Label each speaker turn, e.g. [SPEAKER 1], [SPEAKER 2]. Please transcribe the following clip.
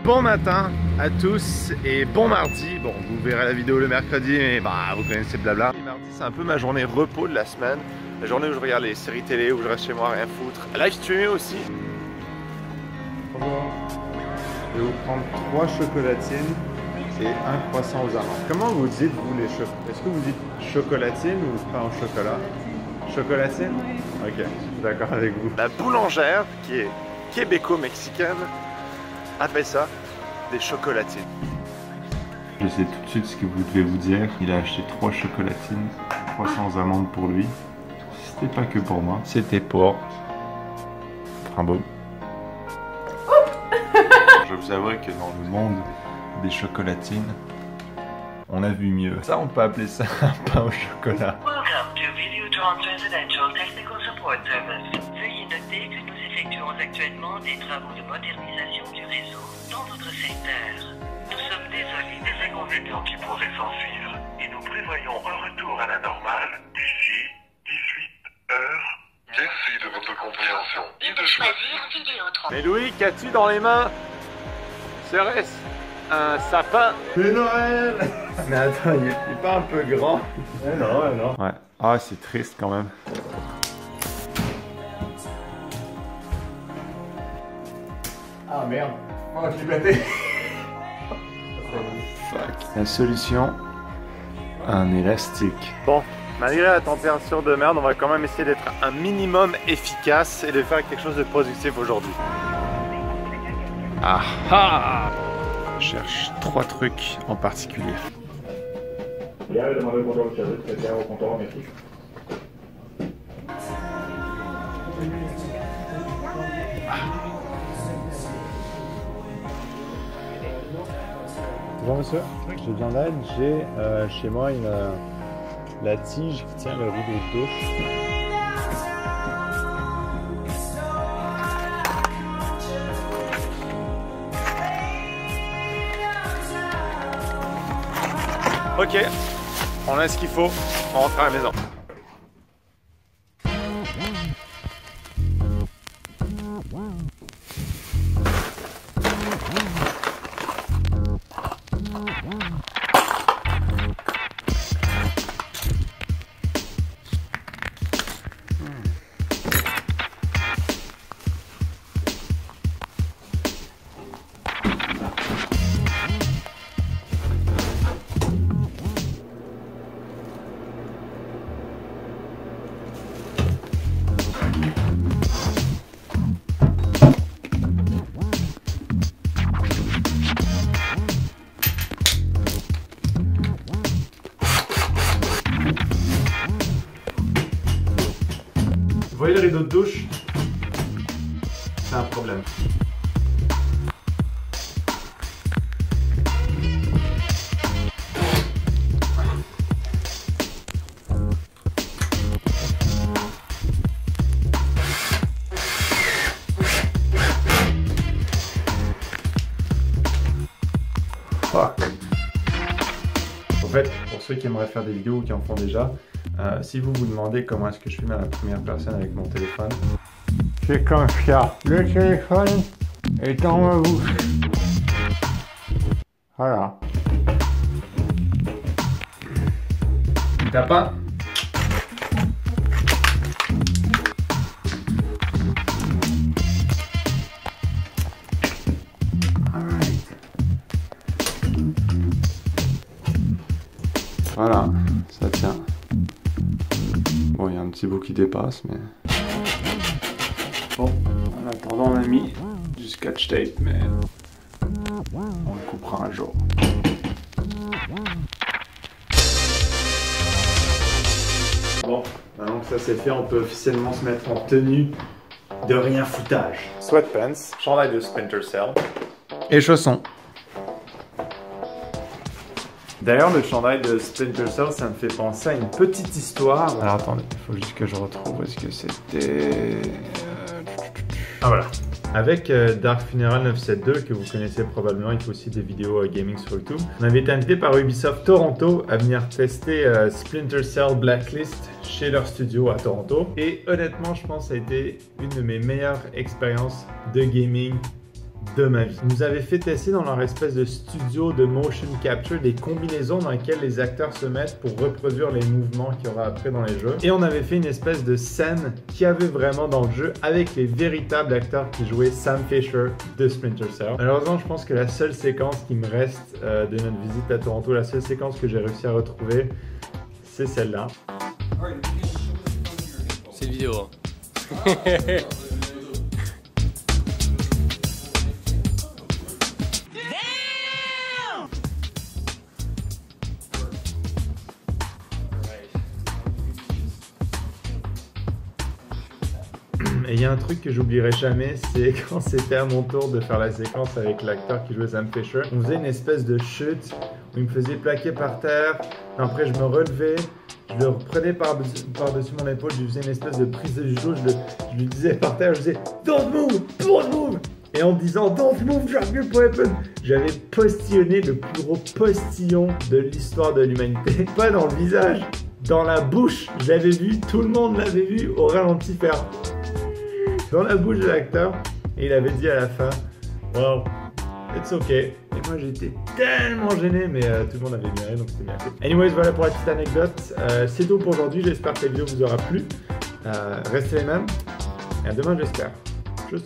[SPEAKER 1] Bon matin à tous et bon mardi. Bon, vous verrez la vidéo le mercredi, mais bah vous connaissez le blabla. Mardi, c'est un peu ma journée repos de la semaine. La journée où je regarde les séries télé, où je reste chez moi, rien foutre. Live streamer aussi. Bonjour. Je vais vous prendre 3 chocolatines et un croissant aux amandes. Comment vous dites, vous, les chocolats? Est-ce que vous dites chocolatine ou pain au chocolat? Chocolatine? Ok, je suis d'accord avec vous. La boulangère, qui est québéco-mexicaine, appelle ça des chocolatines.
[SPEAKER 2] Je sais tout de suite ce que vous devez vous dire. Il a acheté 3 chocolatines, 300 amandes pour lui. C'était pas que pour moi, c'était pour Bravo. Je vous avoue que dans le monde des chocolatines, on a vu mieux. Ça, on peut appeler ça un pain au chocolat.
[SPEAKER 3] Welcome to Videotron Residential Technical Support Service. Veuillez noter que nous effectuons actuellement des travaux de modernisation du réseau dans votre secteur. Nous sommes désolés des inconvénients qui pourraient s'ensuivre et nous prévoyons un retour à la normale d'ici 18 heures. Merci de votre compréhension et de choisir Vidéotron.
[SPEAKER 1] Mais Louis, qu'as-tu dans les mains? Serait-ce un sapin?
[SPEAKER 2] C'est Noël.
[SPEAKER 1] Mais attends, il est pas un peu grand?
[SPEAKER 2] Non. Ouais. Ah, c'est triste quand même.
[SPEAKER 1] Ah merde. Oh, je l'ai pété.
[SPEAKER 2] Fuck. La solution, un élastique.
[SPEAKER 1] Bon, malgré la température de merde, on va quand même essayer d'être un minimum efficace et de faire quelque chose de productif aujourd'hui.
[SPEAKER 2] Ah ah! Je cherche 3 trucs en particulier.
[SPEAKER 4] Bien, demandez au comptoir de service, très bien au comptoir, merci.
[SPEAKER 2] Bonjour monsieur, j'ai besoin d'aide. J'ai chez moi la tige qui tient le rideau de douche.
[SPEAKER 1] Ok, on a ce qu'il faut, on rentre à la maison.
[SPEAKER 2] Vous voyez le rideau de douche? C'est un problème. Fuck. En fait, pour ceux qui aimeraient faire des vidéos ou qui en font déjà, si vous vous demandez comment est-ce que je filme à la première personne avec mon téléphone, c'est comme ça. Le téléphone est dans ma bouche. Voilà.
[SPEAKER 1] T'as pas?
[SPEAKER 2] Voilà, ça tient. Bon, il y a un petit bout qui dépasse, mais... Bon, en attendant, on a mis du scotch tape, mais... on le coupera un jour. Bon, maintenant que ça c'est fait, on peut officiellement se mettre en tenue de rien foutage.
[SPEAKER 1] Sweatpants, chandail de Splinter Cell.
[SPEAKER 2] Et chaussons.
[SPEAKER 1] D'ailleurs, le chandail de Splinter Cell, ça me fait penser à une petite histoire.
[SPEAKER 2] Alors attendez, il faut juste que je retrouve où est-ce que c'était...
[SPEAKER 1] Ah voilà. Avec Dark Funeral 972, que vous connaissez probablement, il fait aussi des vidéos gaming sur YouTube. On avait été invité par Ubisoft Toronto à venir tester Splinter Cell Blacklist chez leur studio à Toronto. Et honnêtement, je pense que ça a été une de mes meilleures expériences de gaming
[SPEAKER 2] de ma vie. Ils nous avaient fait tester dans leur espèce de studio de motion capture des combinaisons dans lesquelles les acteurs se mettent pour reproduire les mouvements qu'il y aura après dans les jeux. Et on avait fait une espèce de scène qu'il y avait vraiment dans le jeu avec les véritables acteurs qui jouaient Sam Fisher de Splinter Cell. Malheureusement, je pense que la seule séquence qui me reste de notre visite à Toronto, la seule séquence que j'ai réussi à retrouver, c'est celle-là.
[SPEAKER 5] C'est une vidéo.
[SPEAKER 2] Et il y a un truc que j'oublierai jamais, c'est quand c'était à mon tour de faire la séquence avec l'acteur qui jouait Sam Fisher. On faisait une espèce de chute où il me faisait plaquer par terre. Après, je me relevais, je le reprenais par-dessus mon épaule, je lui faisais une espèce de prise de judo, je lui disais par terre, je disais « Don't move! Don't move !» Et en me disant « Don't move, drop your weapon !» J'avais postillonné le plus gros postillon de l'histoire de l'humanité. Pas dans le visage, dans la bouche. Je l'avais vu, tout le monde l'avait vu au ralenti faire dans la bouche de l'acteur, et il avait dit à la fin « Wow, it's okay ». Et moi j'étais tellement gêné, mais tout le monde avait bien ri, donc c'était bien fait. Anyways, voilà pour la petite anecdote. C'est tout pour aujourd'hui, j'espère que la vidéo vous aura plu. Restez les mêmes, et à demain j'espère. Tchuss.